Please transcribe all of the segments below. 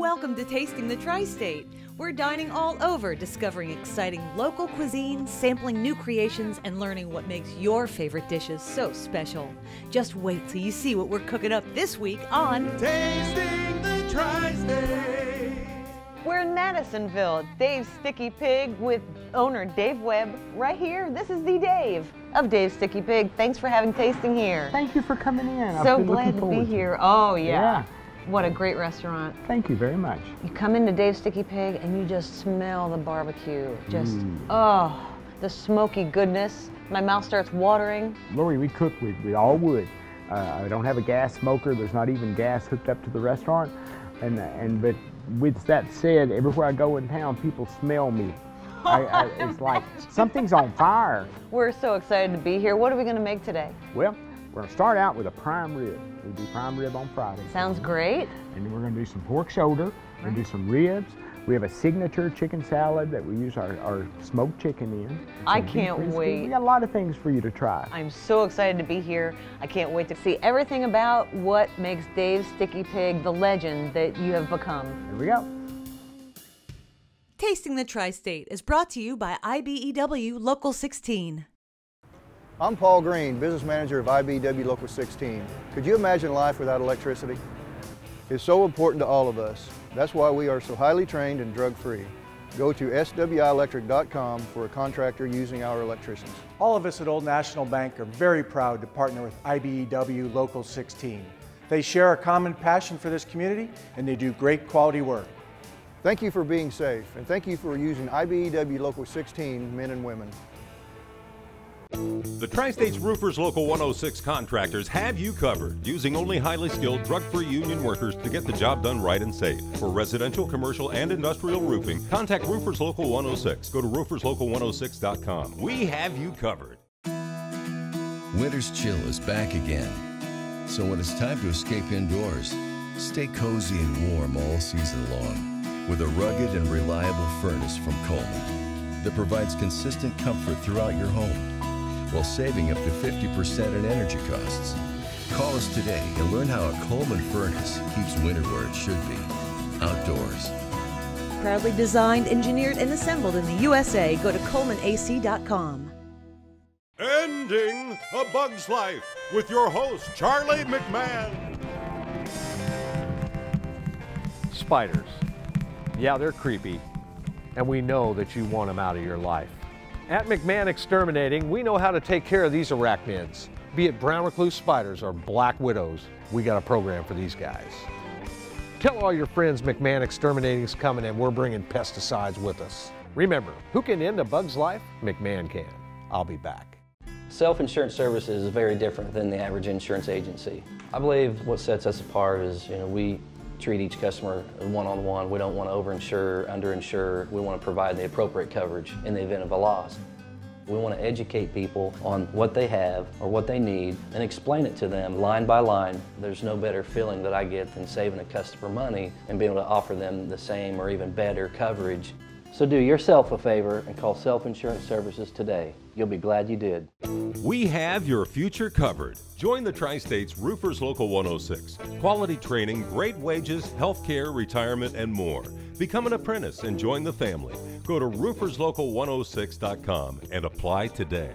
Welcome to Tasting the Tri-State. We're dining all over, discovering exciting local cuisine, sampling new creations, and learning what makes your favorite dishes so special. Just wait till you see what we're cooking up this week on Tasting the Tri-State. We're in Madisonville, Dave's Sticky Pig with owner Dave Webb. Right here, this is the Dave of Dave's Sticky Pig. Thanks for having tasting here. Thank you for coming in. So glad to be here. Oh yeah. What a great restaurant. Thank you very much. You come into Dave's Sticky Pig and you just smell the barbecue. Just, oh, the smoky goodness. My mouth starts watering. Lori, we cook with all wood. I don't have a gas smoker. There's not even gas hooked up to the restaurant. But with that said, everywhere I go in town, people smell me. It's like something's on fire. We're so excited to be here. What are we going to make today? Well, we're going to start out with a prime rib. We do prime rib on Friday. Sounds great. And then we're going to do some pork shoulder. We're going to do some ribs. We have a signature chicken salad that we use our smoked chicken in. I can't wait. We got a lot of things for you to try. I'm so excited to be here. I can't wait to see everything about what makes Dave's Sticky Pig the legend that you have become. Here we go. Tasting the Tri-State is brought to you by IBEW Local 16. I'm Paul Green, business manager of IBEW Local 16. Could you imagine life without electricity? It's so important to all of us. That's why we are so highly trained and drug-free. Go to swielectric.com for a contractor using our electricians. All of us at Old National Bank are very proud to partner with IBEW Local 16. They share a common passion for this community and they do great quality work. Thank you for being safe, and thank you for using IBEW Local 16 men and women. The Tri-State's Roofers Local 106 contractors have you covered, using only highly skilled, drug-free union workers to get the job done right and safe. For residential, commercial, and industrial roofing, contact Roofers Local 106. Go to rooferslocal106.com. We have you covered. Winter's chill is back again. So when it's time to escape indoors, stay cozy and warm all season long with a rugged and reliable furnace from Coleman that provides consistent comfort throughout your home, while saving up to 50% in energy costs. Call us today and learn how a Coleman furnace keeps winter where it should be, outdoors. Proudly designed, engineered, and assembled in the USA. Go to ColemanAC.com. Ending A Bug's Life with your host, Charlie McMahon. Spiders. Yeah, they're creepy, and we know that you want them out of your life. At McMahon Exterminating, we know how to take care of these arachnids. Be it brown recluse spiders or black widows, we got a program for these guys. Tell all your friends McMahon Exterminating's coming and we're bringing pesticides with us. Remember, who can end a bug's life? McMahon can. I'll be back. Self-insurance services is very different than the average insurance agency. I believe what sets us apart is, we treat each customer one-on-one. We don't want to overinsure, underinsure. We want to provide the appropriate coverage in the event of a loss. We want to educate people on what they have or what they need and explain it to them line by line. There's no better feeling that I get than saving a customer money and being able to offer them the same or even better coverage. So do yourself a favor and call Self-Insurance Services today. You'll be glad you did. We have your future covered. Join the Tri-State's Roofers Local 106. Quality training, great wages, health care, retirement, and more. Become an apprentice and join the family. Go to rooferslocal106.com and apply today.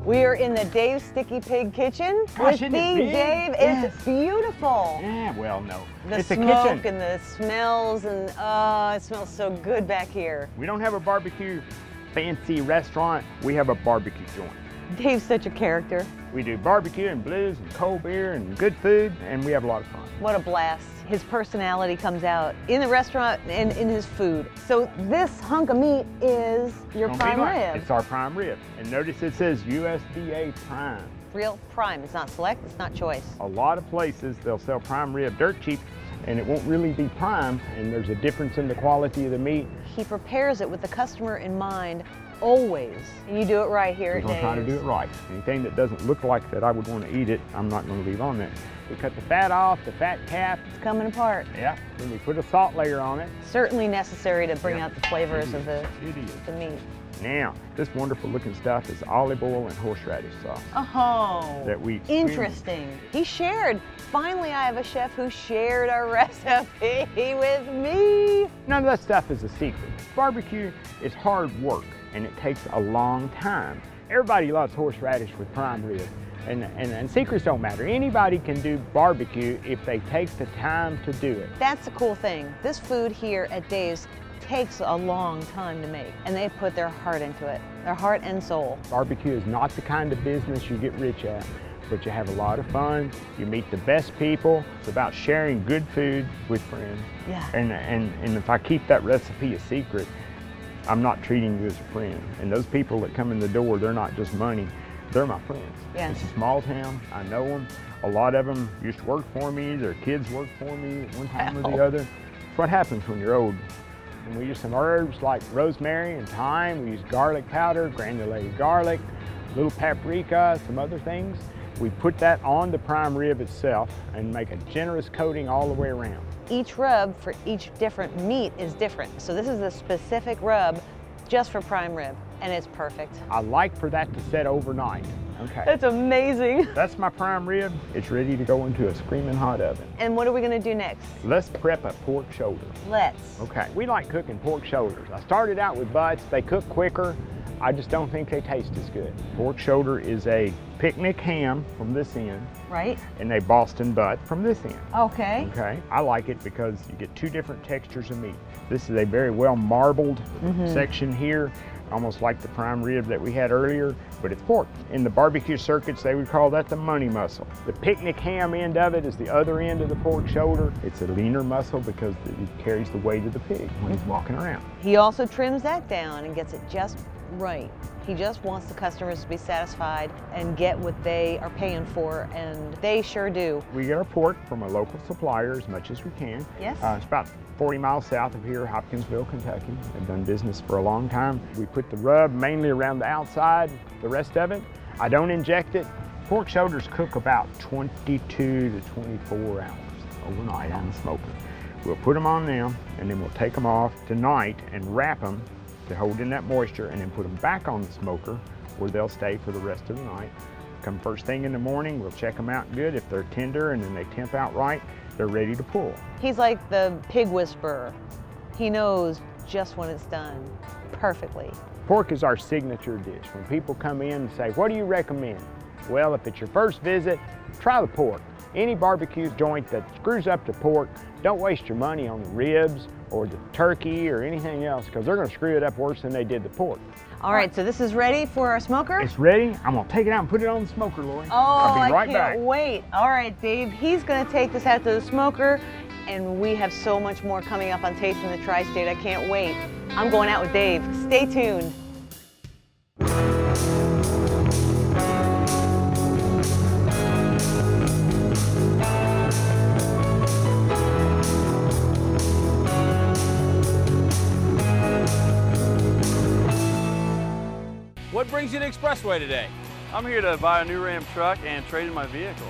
We are in the Dave's Sticky Pig kitchen with the Dave. It's beautiful. Yeah, well, no. The it's a smoke kitchen. and the smells, and it smells so good back here. We don't have a barbecue fancy restaurant. We have a barbecue joint. Dave's such a character. We do barbecue and blues and cold beer and good food, and we have a lot of fun. What a blast. His personality comes out in the restaurant and in his food. So this hunk of meat is your prime rib. It's our prime rib. And notice it says USDA prime. Real prime. It's not select, it's not choice. A lot of places, they'll sell prime rib dirt cheap, and it won't really be prime, and there's a difference in the quality of the meat. He prepares it with the customer in mind, always. And you do it right here at Dave's. I'm trying to do it right. Anything that doesn't look like that I would want to eat it, I'm not going to leave on there. We cut the fat off, the fat cap. It's coming apart. Yeah, then we put a salt layer on it. Certainly necessary to bring out the flavors of the meat. Now, this wonderful looking stuff is olive oil and horseradish sauce. Oh, that we interesting. He shared. Finally, I have a chef who shared a recipe with me. None of that stuff is a secret. Barbecue is hard work, and it takes a long time. Everybody loves horseradish with prime rib, and secrets don't matter. Anybody can do barbecue if they take the time to do it. That's the cool thing. This food here at Dave's takes a long time to make, and they put their heart into it, their heart and soul. Barbecue is not the kind of business you get rich at, but you have a lot of fun. You meet the best people. It's about sharing good food with friends. Yeah. And if I keep that recipe a secret, I'm not treating you as a friend. And those people that come in the door, they're not just money, they're my friends. Yes. It's a small town, I know them. A lot of them used to work for me, their kids worked for me at one time or the other. It's what happens when you're old. And we use some herbs like rosemary and thyme. We use garlic powder, granulated garlic, little paprika, some other things. We put that on the prime rib itself and make a generous coating all the way around. Each rub for each different meat is different. So this is a specific rub just for prime rib, and it's perfect. I like for that to set overnight. Okay. That's amazing. That's my prime rib. It's ready to go into a screaming hot oven. And what are we gonna do next? Let's prep a pork shoulder. Let's. Okay, we like cooking pork shoulders. I started out with butts. They cook quicker. I just don't think they taste as good. Pork shoulder is a picnic ham from this end. Right. And a Boston butt from this end. Okay. Okay, I like it because you get two different textures of meat. This is a very well marbled section here, almost like the prime rib that we had earlier, but it's pork. In the barbecue circuits, they would call that the money muscle. The picnic ham end of it is the other end of the pork shoulder. It's a leaner muscle because it carries the weight of the pig when he's walking around. He also trims that down and gets it just right. He just wants the customers to be satisfied and get what they are paying for, and they sure do. We get our pork from a local supplier as much as we can. Yes. It's about 40 miles south of here, Hopkinsville, Kentucky. I've done business for a long time. We put the rub mainly around the outside, the rest of it. I don't inject it. Pork shoulders cook about 22 to 24 hours overnight on the smoker. We'll put them on now, and then we'll take them off tonight and wrap them to hold in that moisture, and then put them back on the smoker where they'll stay for the rest of the night. Come first thing in the morning, we'll check them out good. If they're tender and then they temp out right, they're ready to pull. He's like the pig whisperer. He knows just when it's done perfectly. Pork is our signature dish. When people come in and say, what do you recommend? Well, if it's your first visit, try the pork. Any barbecue joint that screws up the pork, don't waste your money on the ribs or the turkey or anything else, because they're going to screw it up worse than they did the pork. All right, so this is ready for our smoker? It's ready. I'm going to take it out and put it on the smoker, Lori. Oh, I'll be right I back. can't wait. All right, Dave, he's going to take this out to the smoker, and we have so much more coming up on Tasting the Tri-State. I can't wait. I'm going out with Dave. Stay tuned. What brings you to Expressway today? I'm here to buy a new Ram truck and trade in my vehicle.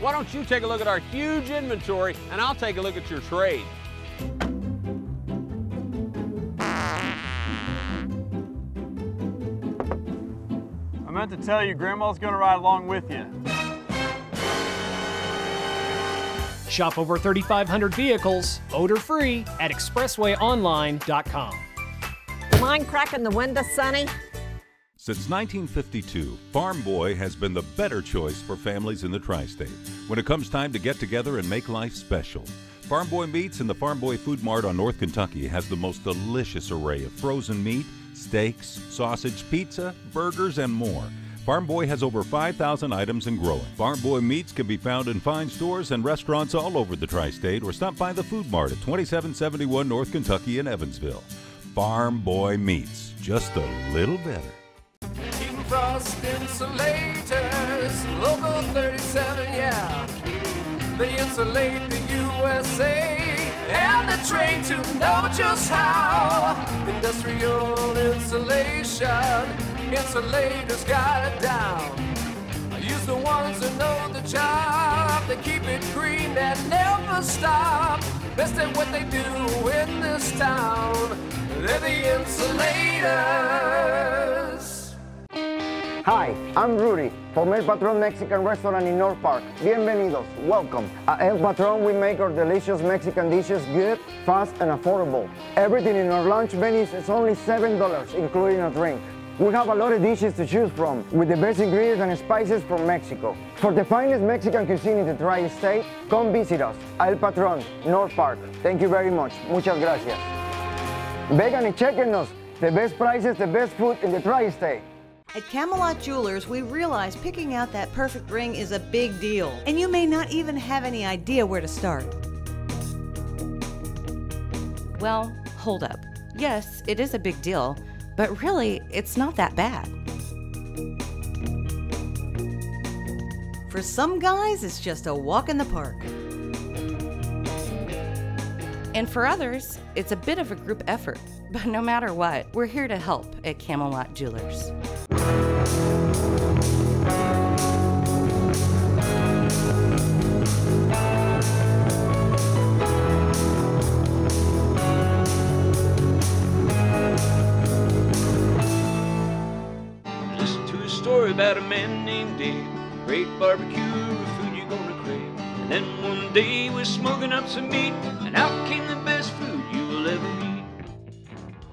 Why don't you take a look at our huge inventory and I'll take a look at your trade. I meant to tell you, Grandma's gonna ride along with you. Shop over 3,500 vehicles, odor-free at expresswayonline.com. Mind cracking the window, Sonny? Since 1952, Farm Boy has been the better choice for families in the Tri-State when it comes time to get together and make life special. Farm Boy Meats in the Farm Boy Food Mart on North Kentucky has the most delicious array of frozen meat, steaks, sausage, pizza, burgers, and more. Farm Boy has over 5,000 items and growing. Farm Boy Meats can be found in fine stores and restaurants all over the Tri-State, or stop by the Food Mart at 2771 North Kentucky in Evansville. Farm Boy Meats, just a little better. Frost Insulators, Local 37, yeah. They insulate the USA and they're trained to know just how. Industrial insulation, insulators got it down. I use the ones that know the job. They keep it green and never stop. best at what they do in this town. They're the Insulators. Hi, I'm Rudy from El Patron Mexican Restaurant in North Park. Bienvenidos, welcome. At El Patron, we make our delicious Mexican dishes good, fast, and affordable. Everything in our lunch menus is only $7, including a drink. We have a lot of dishes to choose from, with the best ingredients and spices from Mexico. For the finest Mexican cuisine in the tri-state, come visit us, El Patron, North Park. Thank you very much. Muchas gracias. Vengan y chequenos. The best prices, the best food in the tri-state. At Camelot Jewelers, we realize picking out that perfect ring is a big deal, and you may not even have any idea where to start. Well, hold up. Yes, it is a big deal, but really, it's not that bad. For some guys, it's just a walk in the park. And for others, it's a bit of a group effort. But no matter what, we're here to help at Camelot Jewelers. Listen to a story about a man named Dave. Great barbecue, food you're gonna crave. And then one day we're smoking up some meat, and out came the best food you will ever eat.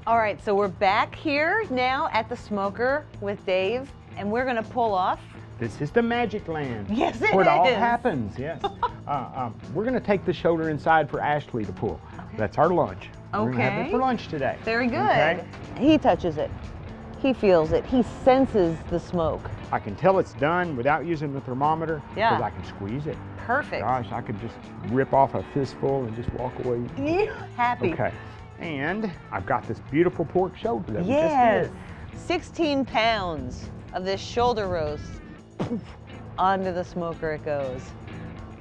All right, so we're back here now at the smoker with Dave, and we're gonna pull off. This is the magic land. Yes, it where it all is. happens, yes. We're gonna take the shoulder inside for Ashley to pull. Okay. That's our lunch. We're gonna have it for lunch today. Very good. Okay? He touches it. He feels it. He senses the smoke. I can tell it's done without using the thermometer because Yeah. I can squeeze it. Perfect. Gosh, I could just rip off a fistful and just walk away. Happy. Okay. And I've got this beautiful pork shoulder that Yes. we just did. 16 pounds of this shoulder roast. Poof, onto the smoker it goes.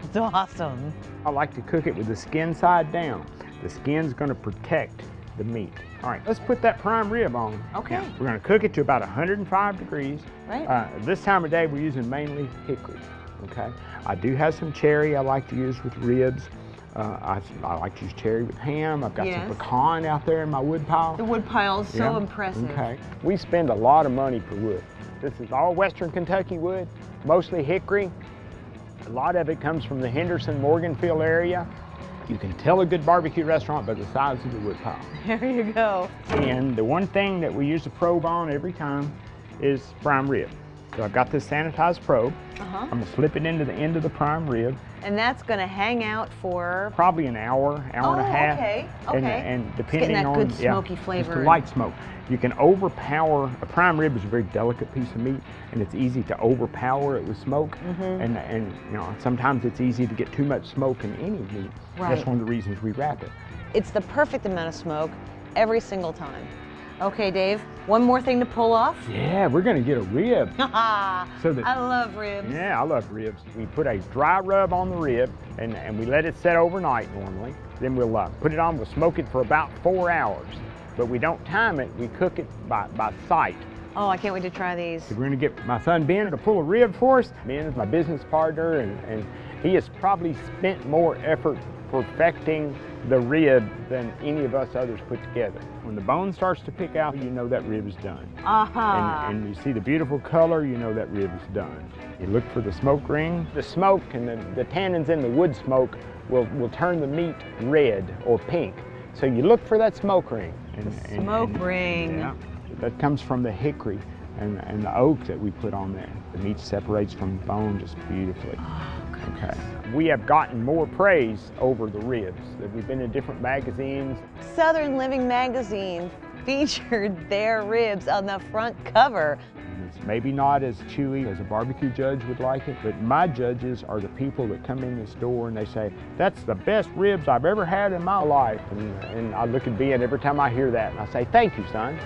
It's awesome. I like to cook it with the skin side down. The skin's gonna protect the meat. All right, let's put that prime rib on. Okay. Now, we're gonna cook it to about 105 degrees. Right. This time of day, we're using mainly hickory, okay? I do have some cherry I like to use with ribs. I like to use cherry with ham. I've got some pecan out there in my wood pile. The wood pile is so impressive. Okay. We spend a lot of money for wood. This is all Western Kentucky wood, mostly hickory. A lot of it comes from the Henderson-Morganfield area. You can tell a good barbecue restaurant by the size of the wood pile. There you go. And the one thing that we use a probe on every time is prime rib. So I've got this sanitized probe. I'm gonna slip it into the end of the prime rib. And that's gonna hang out for? Probably an hour, hour and a half. Okay, And depending that on good smoky flavor. just a light smoke. You can overpower, a prime rib is a very delicate piece of meat, and it's easy to overpower it with smoke. And you know, sometimes it's easy to get too much smoke in any meat. Right. That's one of the reasons we wrap it. It's the perfect amount of smoke every single time. Okay, Dave, one more thing to pull off. Yeah, we're gonna get a rib. So that, I love ribs. Yeah, I love ribs. We put a dry rub on the rib, and we let it set overnight normally. Then we'll put it on, we'll smoke it for about 4 hours. But we don't time it, we cook it by sight. Oh, I can't wait to try these. So we're gonna get my son Ben to pull a rib for us. Ben is my business partner, and he has probably spent more effort perfecting the rib than any of us others put together. When the bone starts to pick out, you know that rib is done. And you see the beautiful color, you know that rib is done. You look for the smoke ring. The smoke and the tannins in the wood smoke will turn the meat red or pink. So you look for that smoke ring. Smoke ring. Yeah, that comes from the hickory and the oak that we put on there. The meat separates from the bone just beautifully. Okay. We have gotten more praise over the ribs. We've been in different magazines. Southern Living magazine featured their ribs on the front cover. It's maybe not as chewy as a barbecue judge would like it, but my judges are the people that come in this door and they say, that's the best ribs I've ever had in my life. And I look at Ben every time I hear that and I say, thank you, son.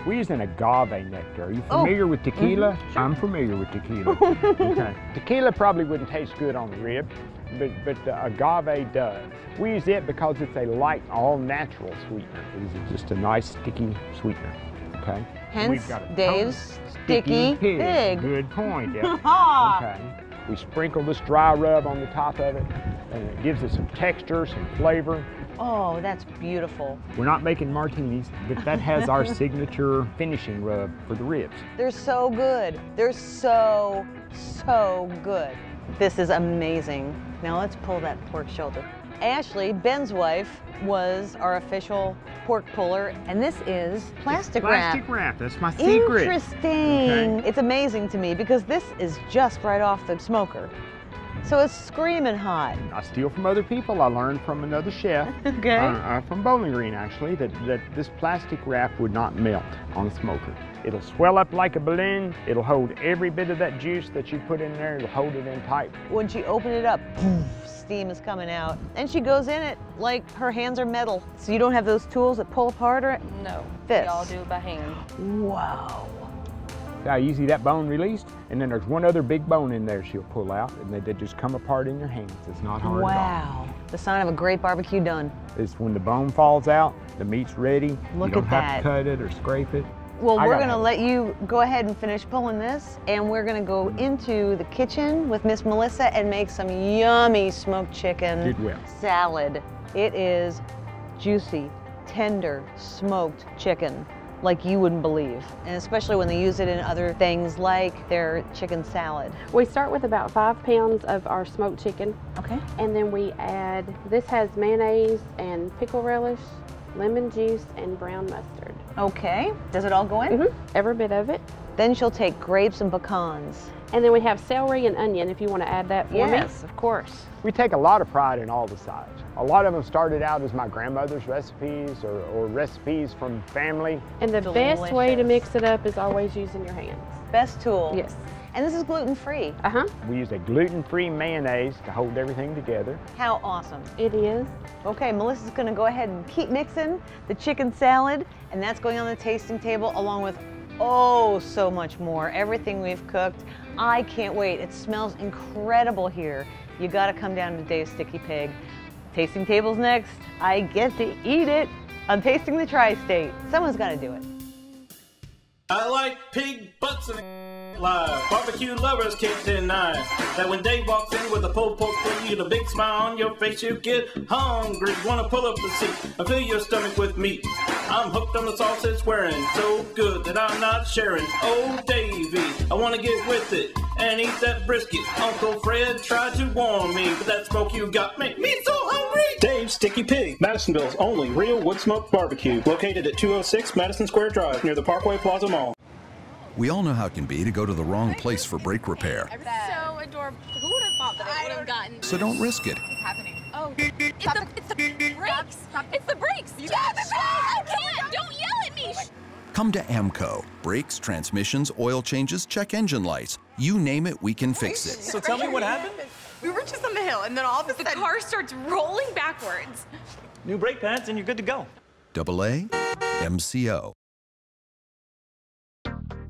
We use an agave nectar. Are you familiar with tequila? Sure. I'm familiar with tequila. Okay. Tequila probably wouldn't taste good on the rib, but agave does. We use it because it's a light, all-natural sweetener. It is just a nice, sticky sweetener. Okay. Hence, Dave's Sticky Pig. Good point. Yeah. Okay. We sprinkle this dry rub on the top of it, and it gives it some texture, some flavor. Oh, that's beautiful. We're not making martinis, but that has our signature finishing rub for the ribs. They're so good. They're so, so good. This is amazing. Now let's pull that pork shoulder. Ashley, Ben's wife, was our official pork puller, and this is plastic wrap. Plastic wrap, that's my secret. Interesting. Okay. It's amazing to me because this is just right off the smoker. So it's screaming hot. I steal from other people. I learned from another chef, okay. From Bowling Green actually, that this plastic wrap would not melt on a smoker. It'll swell up like a balloon. It'll hold every bit of that juice that you put in there. It'll hold it in tight. When she opened it up, steam is coming out. And she goes in it like her hands are metal. So you don't have those tools that pull apart or? No, this. we all do it by hand. Wow. See how easy that bone released? And then there's one other big bone in there she'll pull out, and they just come apart in your hands. It's not hard at all. Wow. The sign of a great barbecue done. It's when the bone falls out, the meat's ready. Look you don't at have that. to cut it or scrape it. Well, we're gonna let you go ahead and finish pulling this, and we're gonna go into the kitchen with Miss Melissa and make some yummy smoked chicken salad. It is juicy, tender, smoked chicken like you wouldn't believe, and especially when they use it in other things like their chicken salad. We start with about 5 pounds of our smoked chicken. Okay. And then we add, this has mayonnaise and pickle relish, lemon juice, and brown mustard. Okay. Does it all go in? Every bit of it. Then she'll take grapes and pecans. And then we have celery and onion if you want to add that for me. Yes, of course. We take a lot of pride in all the sides. A lot of them started out as my grandmother's recipes or recipes from family. And the best way to mix it up is always using your hands. Best tool. Yes. And this is gluten-free. We use a gluten-free mayonnaise to hold everything together. How awesome. It is. Okay, Melissa's gonna go ahead and keep mixing the chicken salad, and that's going on the tasting table along with oh so much more. Everything we've cooked. I can't wait. It smells incredible here. You gotta come down to Dave's Sticky Pig. Tasting table's next. I get to eat it. I'm tasting the Tri-State. Someone's gotta do it. I like pig butts and live. Barbecue lovers can't deny that when Dave walks in with a pulled pork plate, you get a big smile on your face. You get hungry, wanna pull up the seat and fill your stomach with meat. I'm hooked on the sauce it's wearing, so good that I'm not sharing. Oh, Davey, I wanna get with it and eat that brisket. Uncle Fred tried to warn me, but that smoke you got make me so hungry. Dave's Sticky Pig, Madisonville's only real wood smoked barbecue, located at 206 Madison Square Drive near the Parkway Plaza Mall. We all know how it can be to go to the wrong place for brake repair. So adorable. Who would have thought that it would have gotten? So don't risk it. What's happening? Oh, it's the brakes. It's the brakes. Stop it! I can't. Don't yell at me. Come to AMCO. Brakes, transmissions, oil changes, check engine lights. You name it, we can fix it. So tell me what happened? We were just on the hill, and then all of a sudden, the car starts rolling backwards. New brake pads, and you're good to go. AA MCO.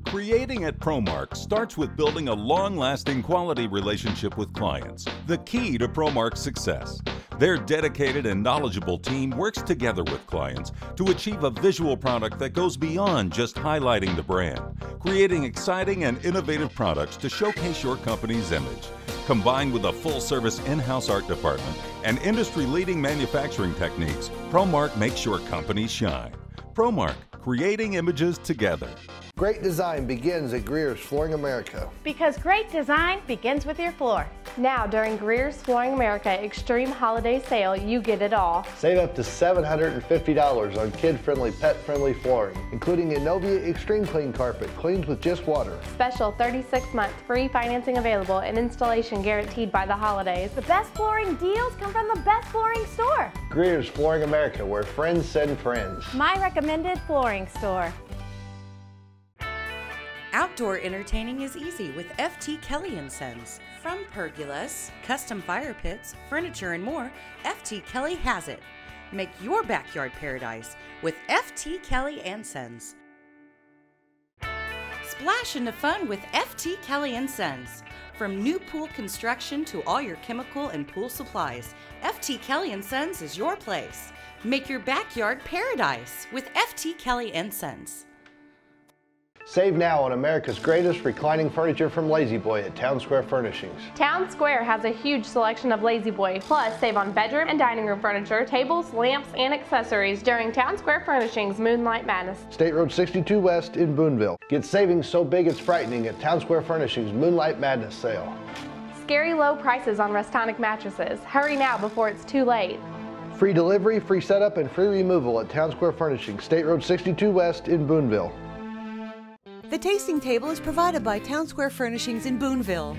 Creating at ProMark starts with building a long-lasting quality relationship with clients, the key to ProMark's success. Their dedicated and knowledgeable team works together with clients to achieve a visual product that goes beyond just highlighting the brand, creating exciting and innovative products to showcase your company's image. Combined with a full-service in-house art department and industry-leading manufacturing techniques, ProMark makes your company shine. ProMark, creating images together. Great design begins at Greer's Flooring America. Because great design begins with your floor. Now, during Greer's Flooring America Extreme Holiday Sale, you get it all. Save up to $750 on kid-friendly, pet-friendly flooring, including Innovia Extreme Clean Carpet, cleans with just water. Special 36-month free financing available and installation guaranteed by the holidays. The best flooring deals come from the best flooring store. Greer's Flooring America, where friends send friends. My recommended flooring store. Outdoor entertaining is easy with FT Kelly & Sons. From pergolas, custom fire pits, furniture, and more, FT Kelly has it. Make your backyard paradise with FT Kelly & Sons. Splash into fun with FT Kelly & Sons. From new pool construction to all your chemical and pool supplies, FT Kelly & Sons is your place. Make your backyard paradise with FT Kelly & Sons. Save now on America's greatest reclining furniture from Lazy Boy at Town Square Furnishings. Town Square has a huge selection of Lazy Boy. Plus, save on bedroom and dining room furniture, tables, lamps, and accessories during Town Square Furnishings Moonlight Madness. State Road 62 West in Boonville. Get savings so big it's frightening at Town Square Furnishings Moonlight Madness sale. Scary low prices on Restonic mattresses. Hurry now before it's too late. Free delivery, free setup, and free removal at Town Square Furnishings, State Road 62 West in Boonville. The tasting table is provided by Town Square Furnishings in Boonville.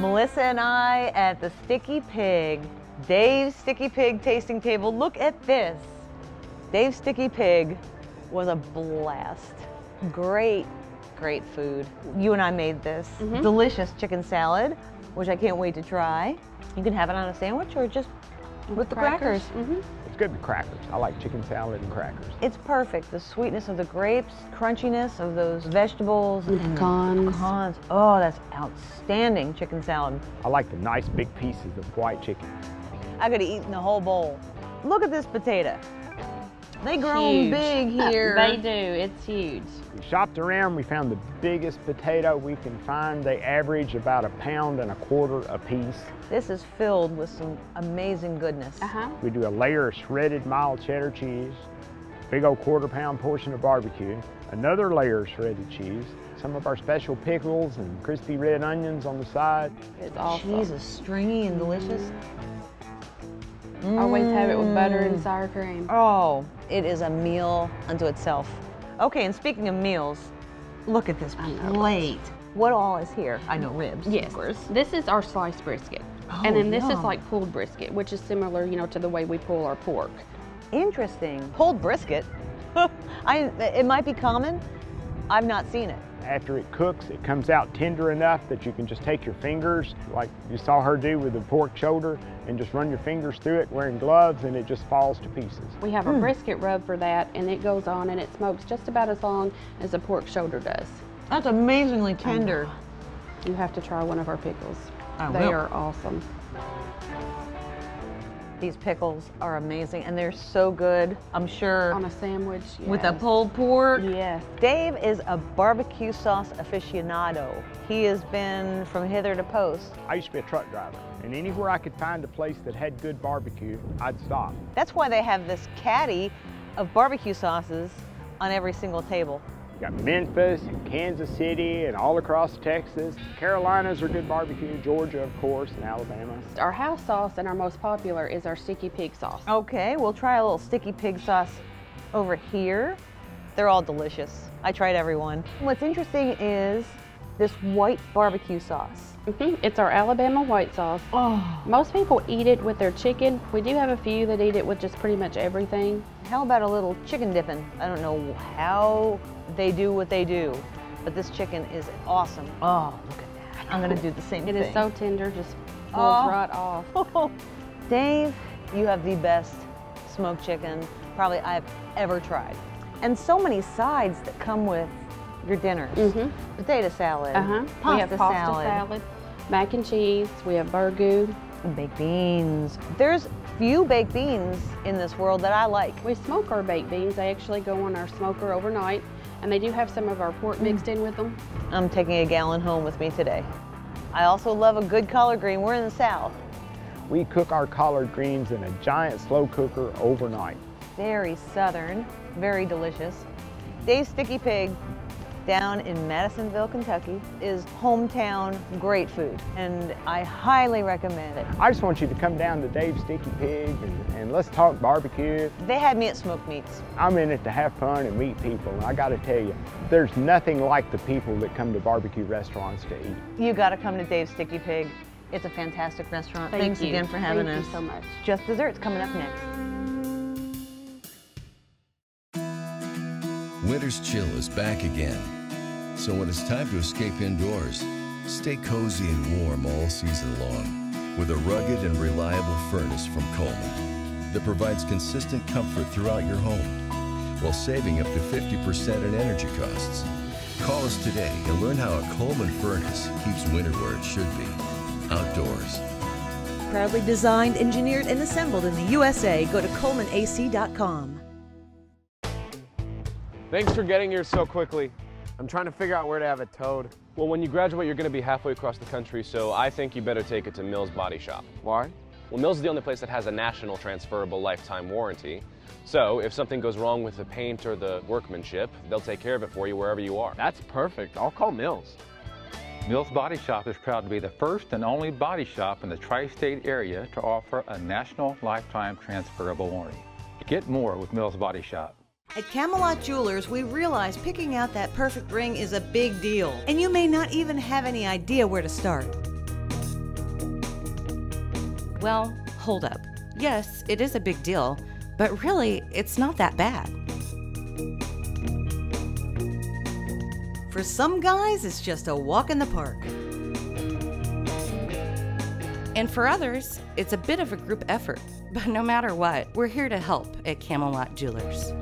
Melissa and I at the Sticky Pig, Dave's Sticky Pig tasting table. Look at this. Dave's Sticky Pig was a blast. Great, great food. You and I made this delicious chicken salad, which I can't wait to try. You can have it on a sandwich or just with the crackers. It's good with crackers. I like chicken salad and crackers. It's perfect. The sweetness of the grapes, crunchiness of those vegetables. And pecans. Oh, that's outstanding chicken salad. I like the nice big pieces of white chicken. I could have eaten the whole bowl. Look at this potato. They grown big here. They do. It's huge. We shopped around. We found the biggest potato we can find. They average about 1.25 pounds a piece. This is filled with some amazing goodness. We do a layer of shredded mild cheddar cheese, big old 1/4 pound portion of barbecue, another layer of shredded cheese, some of our special pickles and crispy red onions on the side. It's awesome. Cheese is stringy and delicious. Always have it with butter and sour cream. Oh, it is a meal unto itself. Okay, and speaking of meals, look at this plate. What all is here? I know ribs, Yes. of course. This is our sliced brisket. Oh, and then this is yum. like pulled brisket, which is similar, you know, to the way we pull our pork. Interesting. Pulled brisket. It might be common. I've not seen it. After it cooks, it comes out tender enough that you can just take your fingers, like you saw her do with the pork shoulder, and just run your fingers through it wearing gloves, and it just falls to pieces. We have a brisket rub for that, and it goes on and it smokes just about as long as a pork shoulder does. That's amazingly tender. You have to try one of our pickles. I They will. are awesome. These pickles are amazing, and they're so good, I'm sure. On a sandwich, yes. With a pulled pork. Yes. Dave is a barbecue sauce aficionado. He has been from hither to post. I used to be a truck driver, and anywhere I could find a place that had good barbecue, I'd stop. That's why they have this caddy of barbecue sauces on every single table. You got Memphis and Kansas City and all across Texas. Carolinas are good barbecue, Georgia, of course, and Alabama. Our house sauce and our most popular is our sticky pig sauce. Okay, we'll try a little sticky pig sauce over here. They're all delicious. I tried every one. What's interesting is this white barbecue sauce. It's our Alabama white sauce. Oh. Most people eat it with their chicken. We do have a few that eat it with just pretty much everything. How about a little chicken dipping? I don't know how they do what they do, but this chicken is awesome. Oh, look at that. I'm gonna do the same thing. It is so tender, just falls right off. Dave, you have the best smoked chicken probably I've ever tried. And so many sides that come with your dinners. Potato salad, We have pasta salad, mac and cheese, we have burgoo. Baked beans. There's few baked beans in this world that I like. We smoke our baked beans. They actually go on our smoker overnight, and they do have some of our pork mixed in with them. I'm taking a gallon home with me today. I also love a good collard green. We're in the South. We cook our collard greens in a giant slow cooker overnight. Very Southern, very delicious. Dave's Sticky Pig down in Madisonville, Kentucky is hometown great food, and I highly recommend it. I just want you to come down to Dave's Sticky Pig and let's talk barbecue. They had me at Smoked Meats. I'm in it to have fun and meet people, and I gotta tell you, there's nothing like the people that come to barbecue restaurants to eat. You gotta come to Dave's Sticky Pig. It's a fantastic restaurant. Thank Thanks you. again for having us. Thank you so much. Just Desserts coming up next. Winter's chill is back again. So when it's time to escape indoors, stay cozy and warm all season long with a rugged and reliable furnace from Coleman that provides consistent comfort throughout your home while saving up to 50% in energy costs. Call us today and learn how a Coleman furnace keeps winter where it should be, outdoors. Proudly designed, engineered, and assembled in the USA. Go to ColemanAC.com. Thanks for getting here so quickly. I'm trying to figure out where to have it towed. Well, when you graduate, you're going to be halfway across the country, so I think you better take it to Mills Body Shop. Why? Well, Mills is the only place that has a national transferable lifetime warranty. So if something goes wrong with the paint or the workmanship, they'll take care of it for you wherever you are. That's perfect. I'll call Mills. Mills Body Shop is proud to be the first and only body shop in the tri-state area to offer a national lifetime transferable warranty. Get more with Mills Body Shop. At Camelot Jewelers, we realize picking out that perfect ring is a big deal, and you may not even have any idea where to start. Well, hold up. Yes, it is a big deal, but really, it's not that bad. For some guys, it's just a walk in the park. And for others, it's a bit of a group effort. But no matter what, we're here to help at Camelot Jewelers.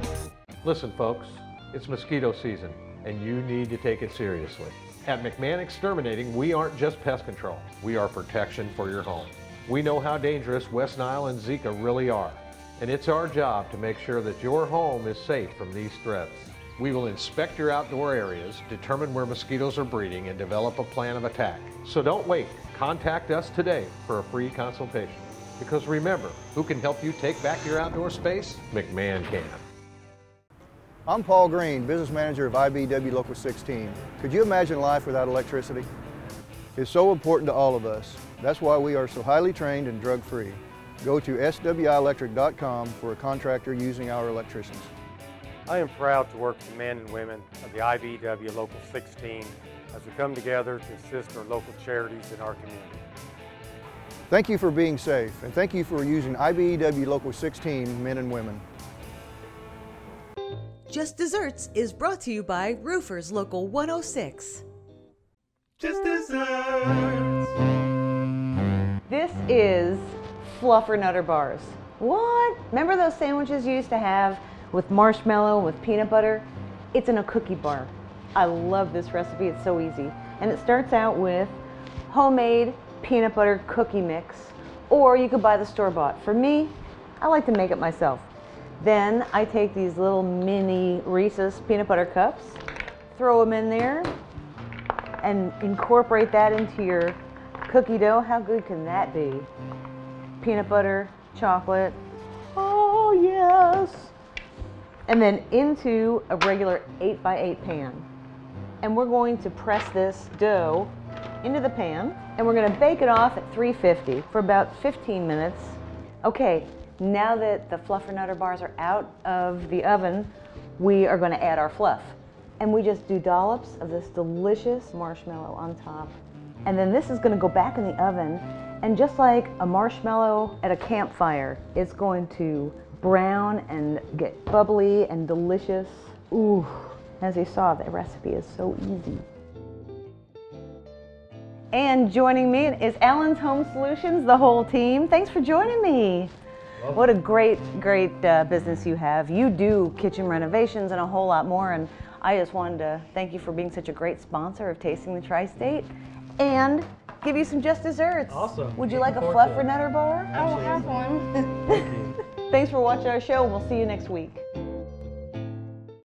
Listen, folks, it's mosquito season, and you need to take it seriously. At McMahon Exterminating, we aren't just pest control. We are protection for your home. We know how dangerous West Nile and Zika really are, and it's our job to make sure that your home is safe from these threats. We will inspect your outdoor areas, determine where mosquitoes are breeding, and develop a plan of attack. So don't wait. Contact us today for a free consultation. Because remember, who can help you take back your outdoor space? McMahon can. I'm Paul Green, business manager of IBEW Local 16. Could you imagine life without electricity? It's so important to all of us. That's why we are so highly trained and drug-free. Go to swielectric.com for a contractor using our electricians. I am proud to work with the men and women of the IBEW Local 16 as we come together to assist our local charities in our community. Thank you for being safe, and thank you for using IBEW Local 16 men and women. Just Desserts is brought to you by Roofers Local 106. Just Desserts. This is Fluffernutter bars. What? Remember those sandwiches you used to have with marshmallow, with peanut butter? It's in a cookie bar. I love this recipe, it's so easy. And it starts out with homemade peanut butter cookie mix, or you could buy the store-bought. For me, I like to make it myself. Then I take these little mini Reese's peanut butter cups, throw them in there, and incorporate that into your cookie dough. How good can that be? Peanut butter, chocolate, oh yes! And then into a regular 8x8 pan. And we're going to press this dough into the pan, and we're going to bake it off at 350 for about 15 minutes. Okay, now that the Fluffernutter bars are out of the oven, we are going to add our fluff. And we just do dollops of this delicious marshmallow on top. And then this is going to go back in the oven, and just like a marshmallow at a campfire, it's going to brown and get bubbly and delicious. Ooh, as you saw, the recipe is so easy. And joining me is Allen's Home Solutions, the whole team. Thanks for joining me. What a great business you have. You do kitchen renovations and a whole lot more, and I just wanted to thank you for being such a great sponsor of Tasting the Tri-State and give you some Just Desserts. Awesome. Would you like a Fluffernutter bar? I will have one. Thanks for watching our show. We'll see you next week.